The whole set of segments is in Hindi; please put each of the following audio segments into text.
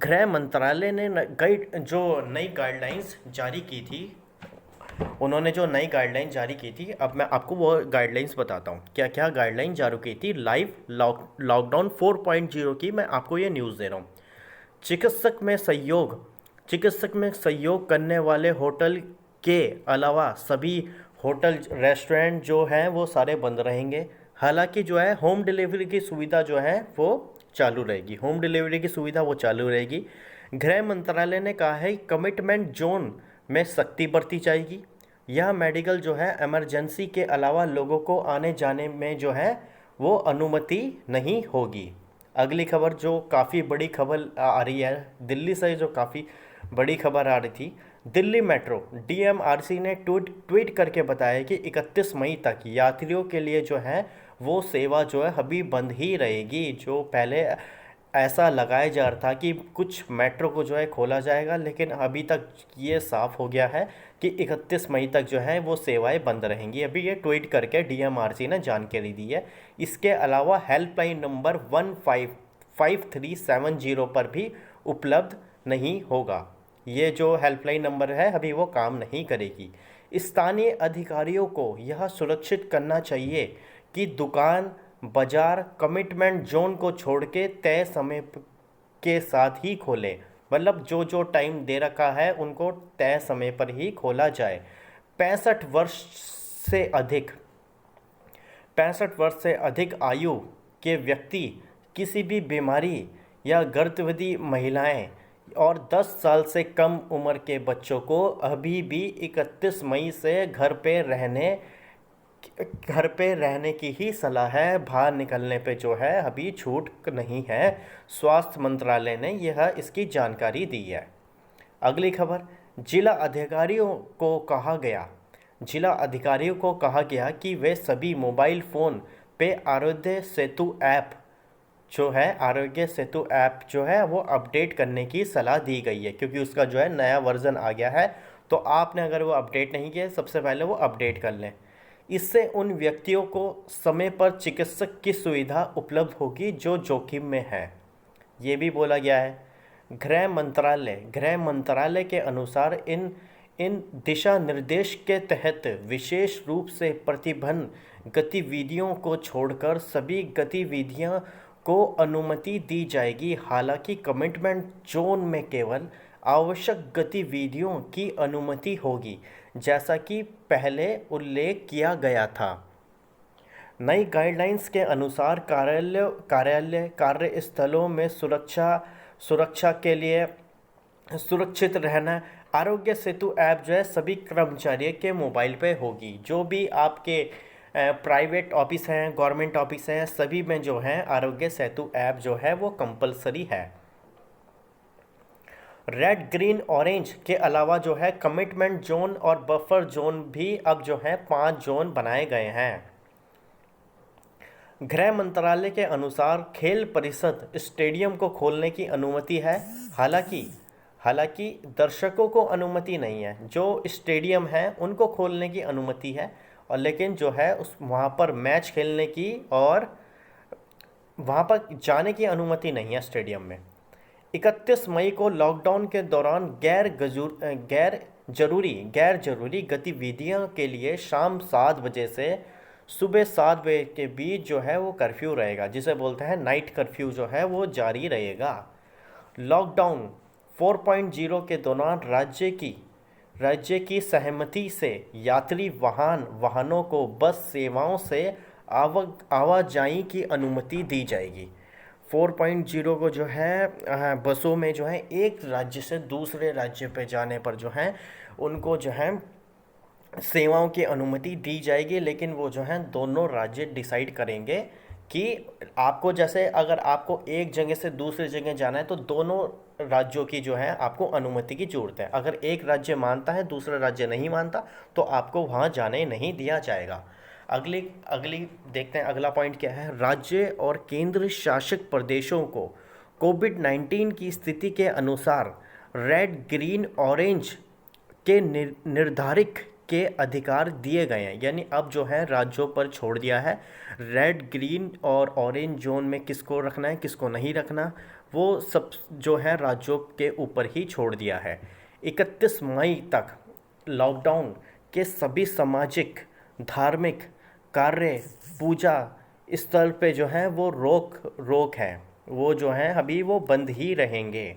गृह मंत्रालय ने नई गाइडलाइंस जारी की थी। उन्होंने जो नई गाइडलाइन जारी की थी, अब मैं आपको वो गाइडलाइंस बताता हूँ क्या क्या गाइडलाइन जारी की थी। लाइव लॉकडाउन 4.0 की मैं आपको ये न्यूज़ दे रहा हूँ। चिकित्सक में सहयोग करने वाले होटल के अलावा सभी होटल रेस्टोरेंट जो हैं वो सारे बंद रहेंगे। हालांकि जो है होम डिलीवरी की सुविधा जो है वो चालू रहेगी। होम डिलीवरी की सुविधा वो चालू रहेगी। गृह मंत्रालय ने कहा है कमिटमेंट जोन में सख्ती बरती जाएगी। यह मेडिकल जो है इमरजेंसी के अलावा लोगों को आने जाने में जो है वो अनुमति नहीं होगी। अगली खबर जो काफ़ी बड़ी खबर आ रही है दिल्ली से, जो काफ़ी बड़ी खबर आ रही थी। दिल्ली मेट्रो डीएमआरसी ने ट्वीट करके बताया कि 31 मई तक यात्रियों के लिए जो है वो सेवा जो है अभी बंद ही रहेगी। जो पहले ऐसा लगाया जा रहा था कि कुछ मेट्रो को जो है खोला जाएगा, लेकिन अभी तक ये साफ हो गया है कि 31 मई तक जो है वो सेवाएं बंद रहेंगी। अभी ये ट्वीट करके डीएमआरसी ने जानकारी दी है। इसके अलावा हेल्पलाइन नंबर 155370 पर भी उपलब्ध नहीं होगा। ये जो हेल्पलाइन नंबर है अभी वो काम नहीं करेगी। स्थानीय अधिकारियों को यह सुरक्षित करना चाहिए कि दुकान बाजार कमिटमेंट जोन को छोड़ के तय समय के साथ ही खोलें। मतलब जो जो टाइम दे रखा है उनको तय समय पर ही खोला जाए। 65 वर्ष से अधिक 65 वर्ष से अधिक आयु के व्यक्ति, किसी भी बीमारी या गर्भवती महिलाएं और 10 साल से कम उम्र के बच्चों को अभी भी 31 मई से घर पे रहने की ही सलाह है। बाहर निकलने पे जो है अभी छूट नहीं है। स्वास्थ्य मंत्रालय ने यह इसकी जानकारी दी है। अगली खबर, जिला अधिकारियों को कहा गया कि वे सभी मोबाइल फ़ोन पे आरोग्य सेतु ऐप जो है वो अपडेट करने की सलाह दी गई है, क्योंकि उसका जो है नया वर्जन आ गया है। तो आपने अगर वो अपडेट नहीं किया सबसे पहले वो अपडेट कर लें। इससे उन व्यक्तियों को समय पर चिकित्सक की सुविधा उपलब्ध होगी जो जोखिम में है, ये भी बोला गया है। गृह मंत्रालय के अनुसार इन दिशा निर्देश के तहत विशेष रूप से प्रतिबंध गतिविधियों को छोड़कर सभी गतिविधियां को अनुमति दी जाएगी। हालांकि कमिटमेंट जोन में केवल आवश्यक गतिविधियों की अनुमति होगी, जैसा कि पहले उल्लेख किया गया था। नई गाइडलाइंस के अनुसार कार्यस्थलों में सुरक्षा के लिए सुरक्षित रहना आरोग्य सेतु ऐप जो है सभी कर्मचारियों के मोबाइल पे होगी। जो भी आपके प्राइवेट ऑफिस हैं, गवर्नमेंट ऑफिस हैं, सभी में जो है आरोग्य सेतु ऐप जो है वो कंपलसरी है। रेड ग्रीन ऑरेंज के अलावा जो है कमिटमेंट जोन और बफर जोन भी अब जो है 5 जोन बनाए गए हैं। गृह मंत्रालय के अनुसार खेल परिषद स्टेडियम को खोलने की अनुमति है। हालांकि दर्शकों को अनुमति नहीं है। जो स्टेडियम है उनको खोलने की अनुमति है, और लेकिन जो है वहाँ पर मैच खेलने की और वहाँ पर जाने की अनुमति नहीं है स्टेडियम में। 31 मई को लॉकडाउन के दौरान गैर जरूरी गतिविधियों के लिए शाम 7 बजे से सुबह 7 बजे के बीच जो है वो कर्फ्यू रहेगा, जिसे बोलते हैं नाइट कर्फ्यू जो है वो जारी रहेगा। लॉकडाउन 4.0 के दौरान राज्य की सहमति से यात्री वाहनों को बस सेवाओं से आवाजाही की अनुमति दी जाएगी। 4.0 को जो है बसों में जो है एक राज्य से दूसरे राज्य पे जाने पर जो है उनको जो है सेवाओं की अनुमति दी जाएगी, लेकिन वो जो है दोनों राज्य डिसाइड करेंगे कि आपको, जैसे अगर आपको एक जगह से दूसरी जगह जाना है तो दोनों राज्यों की जो है आपको अनुमति की ज़रूरत है। अगर एक राज्य मानता है दूसरा राज्य नहीं मानता तो आपको वहाँ जाने नहीं दिया जाएगा। अगली देखते हैं अगला पॉइंट क्या है। राज्य और केंद्र शासित प्रदेशों को कोविड-19 की स्थिति के अनुसार रेड ग्रीन ऑरेंज के निर्धारित के अधिकार दिए गए हैं। यानी अब जो है राज्यों पर छोड़ दिया है रेड ग्रीन और ऑरेंज जोन में किसको रखना है किसको नहीं रखना। वो सब जो है राज्यों के ऊपर ही छोड़ दिया है। 31 मई तक लॉकडाउन के सभी सामाजिक, धार्मिक कार्य, पूजा स्थल पे जो है वो रोक रोक है, वो जो है अभी वो बंद ही रहेंगे।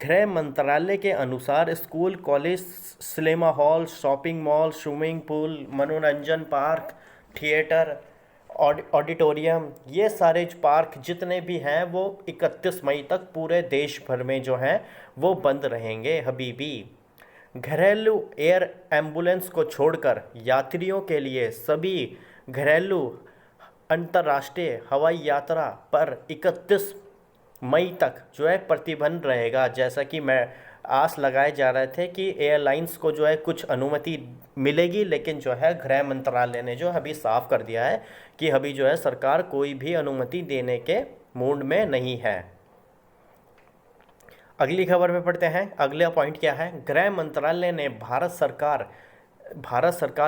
गृह मंत्रालय के अनुसार school, college, cinema hall, shopping mall, swimming pool, मनोरंजन पार्क, थिएटर, ऑडिटोरियम, ये सारे पार्क जितने भी हैं वो 31 मई तक पूरे देश भर में जो हैं वो बंद रहेंगे अभी भी। घरेलू एयर एम्बुलेंस को छोड़कर यात्रियों के लिए सभी घरेलू अंतर्राष्ट्रीय हवाई यात्रा पर 31 मई तक जो है प्रतिबंध रहेगा। जैसा कि मैं आस लगाए जा रहे थे कि एयरलाइंस को जो है कुछ अनुमति मिलेगी, लेकिन जो है गृह मंत्रालय ने जो अभी साफ कर दिया है कि अभी जो है सरकार कोई भी अनुमति देने के मूड में नहीं है। अगली खबर में पढ़ते हैं। अगला पॉइंट क्या है? गृह मंत्रालय ने भारत सरकार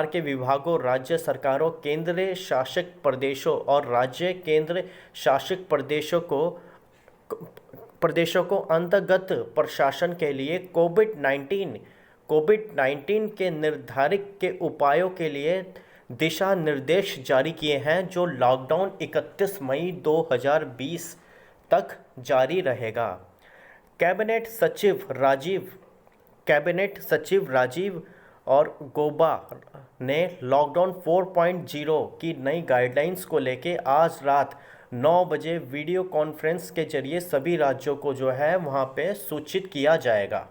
के विभागों, राज्य सरकारों, केंद्र शासित प्रदेशों और राज्य केंद्र शासित प्रदेशों को अंतर्गत प्रशासन के लिए कोविड-19 के निर्धारित के उपायों के लिए दिशा निर्देश जारी किए हैं, जो लॉकडाउन 31 मई 2020 तक जारी रहेगा। कैबिनेट सचिव राजीव और गौबा ने लॉकडाउन 4.0 की नई गाइडलाइंस को लेके आज रात 9 बजे वीडियो कॉन्फ्रेंस के जरिए सभी राज्यों को जो है वहाँ पे सूचित किया जाएगा।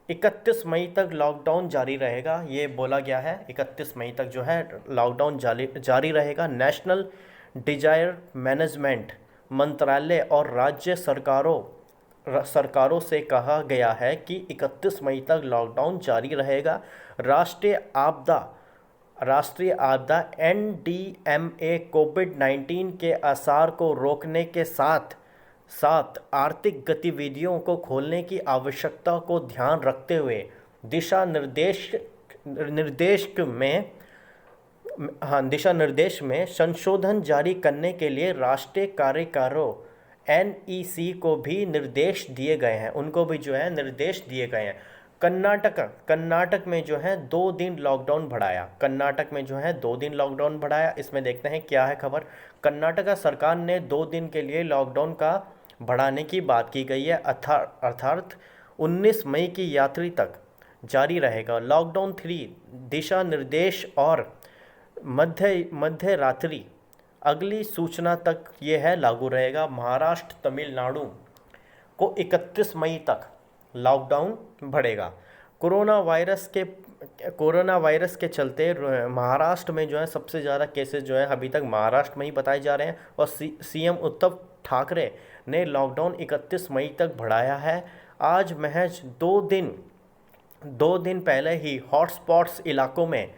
31 मई तक लॉकडाउन जारी रहेगा, ये बोला गया है। 31 मई तक जो है लॉकडाउन जारी रहेगा। नेशनल डिजास्टर मैनेजमेंट मंत्रालय और राज्य सरकारों से कहा गया है कि 31 मई तक लॉकडाउन जारी रहेगा। राष्ट्रीय आपदा NDMA कोविड-19 के असर को रोकने के साथ साथ आर्थिक गतिविधियों को खोलने की आवश्यकता को ध्यान रखते हुए दिशा निर्देश में संशोधन जारी करने के लिए राष्ट्रीय कार्यकारों NEC को भी निर्देश दिए गए हैं, उनको भी जो है निर्देश दिए गए हैं। कर्नाटक में जो है 2 दिन लॉकडाउन बढ़ाया। कर्नाटक में जो है 2 दिन लॉकडाउन बढ़ाया। इसमें देखते हैं क्या है खबर। कर्नाटक सरकार ने 2 दिन के लिए लॉकडाउन का बढ़ाने की बात की गई है, अर्थात 19 मई की यात्री तक जारी रहेगा। लॉकडाउन 3 दिशा निर्देश और मध्य रात्रि अगली सूचना तक ये है लागू रहेगा। महाराष्ट्र, तमिलनाडु को 31 मई तक लॉकडाउन बढ़ेगा। कोरोना वायरस के चलते महाराष्ट्र में जो है सबसे ज़्यादा केसेस जो है अभी तक महाराष्ट्र में ही बताए जा रहे हैं, और CM उद्धव ठाकरे ने लॉकडाउन 31 मई तक बढ़ाया है। आज महज 2 दिन पहले ही हॉटस्पॉट्स इलाकों में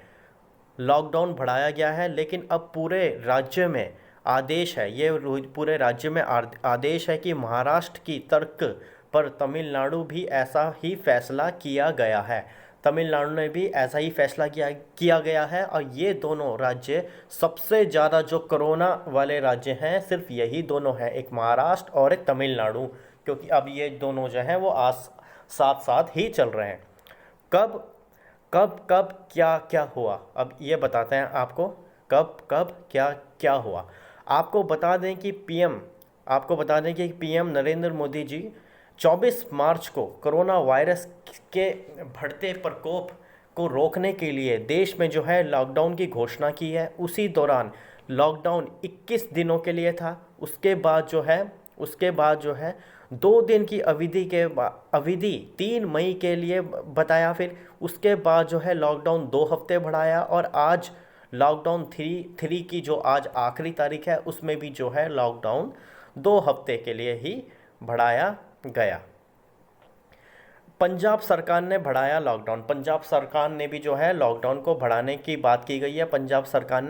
लॉकडाउन बढ़ाया गया है, लेकिन अब पूरे राज्य में आदेश है, ये पूरे राज्य में आदेश है कि महाराष्ट्र की तर्क पर तमिलनाडु भी ऐसा ही फैसला किया गया है। तमिलनाडु ने भी ऐसा ही फैसला किया गया है, और ये दोनों राज्य सबसे ज़्यादा जो कोरोना वाले राज्य हैं सिर्फ यही दोनों हैं, एक महाराष्ट्र और एक तमिलनाडु, क्योंकि अब ये दोनों जो हैं वो साथ साथ ही चल रहे हैं। कब क्या क्या हुआ, अब ये बताते हैं आपको कब क्या क्या हुआ। आपको बता दें कि PM नरेंद्र मोदी जी 24 मार्च को कोरोना वायरस के बढ़ते प्रकोप को रोकने के लिए देश में जो है लॉकडाउन की घोषणा की है। उसी दौरान लॉकडाउन 21 दिनों के लिए था। उसके बाद जो है 2 दिन की अवधि 3 मई के लिए बताया। फिर उसके बाद जो है लॉकडाउन 2 हफ्ते बढ़ाया, और आज लॉकडाउन 3 की जो आज आखिरी तारीख है उसमें भी जो है लॉकडाउन 2 हफ्ते के लिए ही बढ़ाया गया। पंजाब सरकार ने बढ़ाया लॉकडाउन। पंजाब सरकार ने भी जो है लॉकडाउन को बढ़ाने की बात की गई है। पंजाब सरकार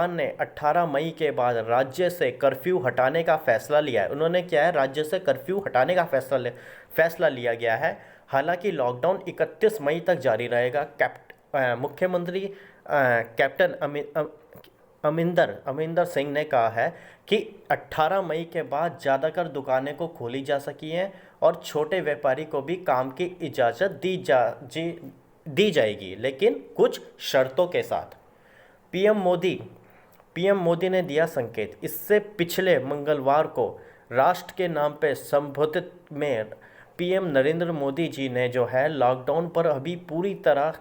ने 18 मई के बाद राज्य से कर्फ्यू हटाने का फैसला लिया है। उन्होंने क्या है, राज्य से कर्फ्यू हटाने का फैसला लिया गया है। हालांकि लॉकडाउन 31 मई तक जारी रहेगा। मुख्यमंत्री कैप्टन अमरिंदर सिंह ने कहा है कि 18 मई के बाद ज़्यादातर दुकानें को खोली जा सकी हैं और छोटे व्यापारी को भी काम की इजाज़त दी जाएगी, लेकिन कुछ शर्तों के साथ। पीएम मोदी पीएम मोदी ने दिया संकेत। इससे पिछले मंगलवार को राष्ट्र के नाम पे संबोधित में पीएम नरेंद्र मोदी जी ने जो है लॉकडाउन पर अभी पूरी तरह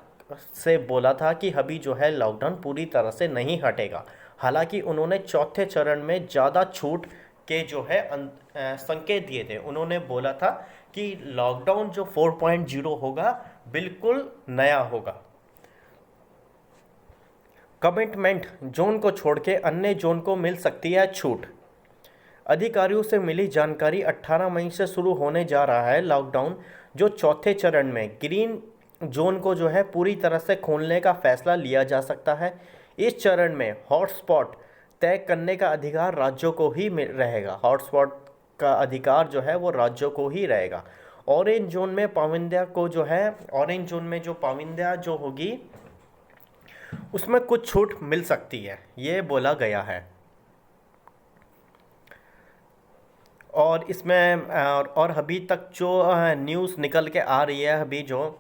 से बोला था कि अभी जो है लॉकडाउन पूरी तरह से नहीं हटेगा। हालांकि उन्होंने चौथे चरण में ज़्यादा छूट के जो है संकेत दिए थे। उन्होंने बोला था कि लॉकडाउन जो 4.0 होगा बिल्कुल नया होगा। कंटेनमेंट जोन को छोड़ के अन्य जोन को मिल सकती है छूट। अधिकारियों से मिली जानकारी 18 मई से शुरू होने जा रहा है लॉकडाउन, जो चौथे चरण में ग्रीन जोन को जो है पूरी तरह से खोलने का फैसला लिया जा सकता है। इस चरण में हॉटस्पॉट तय करने का अधिकार राज्यों को ही रहेगा। हॉटस्पॉट का अधिकार जो है वो राज्यों को ही रहेगा। ऑरेंज जोन में पाबंदियां को जो है ऑरेंज जोन में जो पाबंदियां जो होगी उसमें कुछ छूट मिल सकती है, ये बोला गया है। और इसमें और अभी तक जो न्यूज़ निकल के आ रही है, अभी जो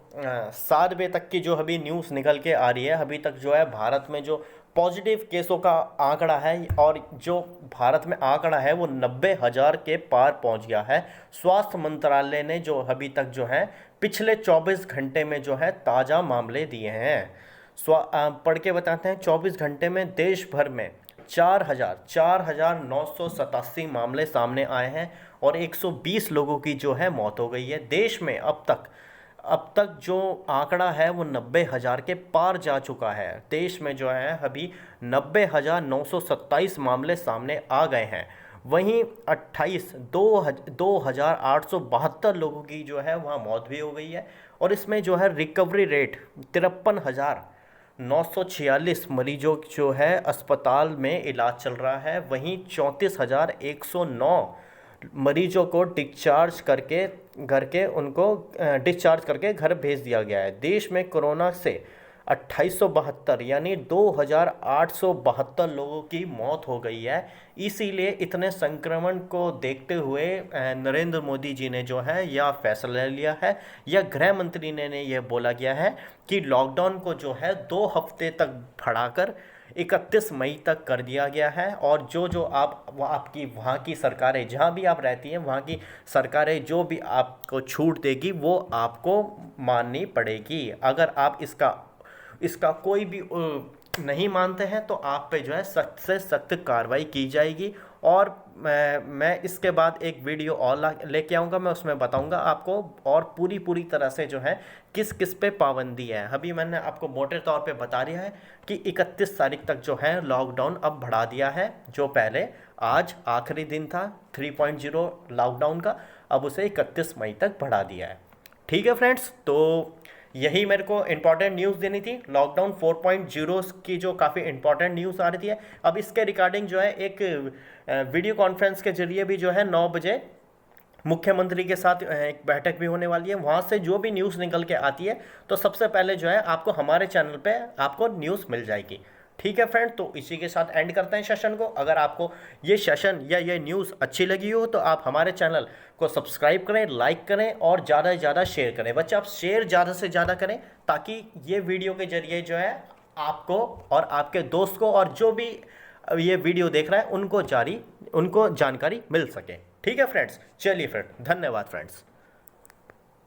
7 बजे तक की जो अभी न्यूज़ निकल के आ रही है, अभी तक जो है भारत में जो पॉजिटिव केसों का आंकड़ा है और जो भारत में आंकड़ा है वो 90,000 के पार पहुंच गया है। स्वास्थ्य मंत्रालय ने जो अभी तक जो है पिछले 24 घंटे में जो है ताज़ा मामले दिए हैं। पढ़ के बताते हैं। 24 घंटे में देश भर में 4,987 मामले सामने आए हैं और 120 लोगों की जो है मौत हो गई है। देश में अब तक जो आंकड़ा है वो 90,000 के पार जा चुका है। देश में जो है अभी 90,927 मामले सामने आ गए हैं। वहीं 2,872 लोगों की जो है वहाँ मौत भी हो गई है। और इसमें जो है रिकवरी रेट 53,946 मरीजों जो है अस्पताल में इलाज चल रहा है। वहीं 34,109 मरीजों को डिस्चार्ज करके घर भेज दिया गया है। देश में कोरोना से 2872 यानी 2,872 लोगों की मौत हो गई है। इसीलिए इतने संक्रमण को देखते हुए नरेंद्र मोदी जी ने जो है यह फैसला लिया है, या गृह मंत्री ने यह बोला गया है कि लॉकडाउन को जो है 2 हफ्ते तक बढ़ाकर 31 मई तक कर दिया गया है। और जो आपकी वहाँ की सरकारें, जहाँ भी आप रहती हैं वहाँ की सरकारें जो भी आपको छूट देगी वो आपको माननी पड़ेगी। अगर आप इसका कोई भी नहीं मानते हैं तो आप पे जो है सख्त से सख्त कार्रवाई की जाएगी। और मैं इसके बाद एक वीडियो और लेके आऊँगा, मैं उसमें बताऊँगा आपको और पूरी तरह से जो है किस किस पे पाबंदी है। अभी मैंने आपको मोटे तौर पे बता दिया है कि 31 तारीख तक जो है लॉकडाउन अब बढ़ा दिया है। जो पहले आज आखिरी दिन था 3.0 लॉकडाउन का, अब उसे 31 मई तक बढ़ा दिया है। ठीक है फ्रेंड्स, तो यही मेरे को इंपॉर्टेंट न्यूज़ देनी थी। लॉकडाउन 4.0 की जो काफ़ी इंपॉर्टेंट न्यूज़ आ रही है, अब इसके रिगार्डिंग जो है एक वीडियो कॉन्फ्रेंस के जरिए भी जो है 9 बजे मुख्यमंत्री के साथ एक बैठक भी होने वाली है। वहाँ से जो भी न्यूज़ निकल के आती है तो सबसे पहले जो है आपको हमारे चैनल पे आपको न्यूज़ मिल जाएगी। ठीक है फ्रेंड, तो इसी के साथ एंड करते हैं सेशन को। अगर आपको ये सेशन या ये न्यूज़ अच्छी लगी हो तो आप हमारे चैनल को सब्सक्राइब करें, लाइक करें और ज़्यादा से ज़्यादा शेयर करें। बच्चे आप शेयर ज़्यादा से ज़्यादा करें ताकि ये वीडियो के जरिए जो है आपको और आपके दोस्त को और जो भी ये वीडियो देख रहा है उनको जानकारी मिल सके। ठीक है फ्रेंड्स, चलिए फ्रेंड, धन्यवाद फ्रेंड्स।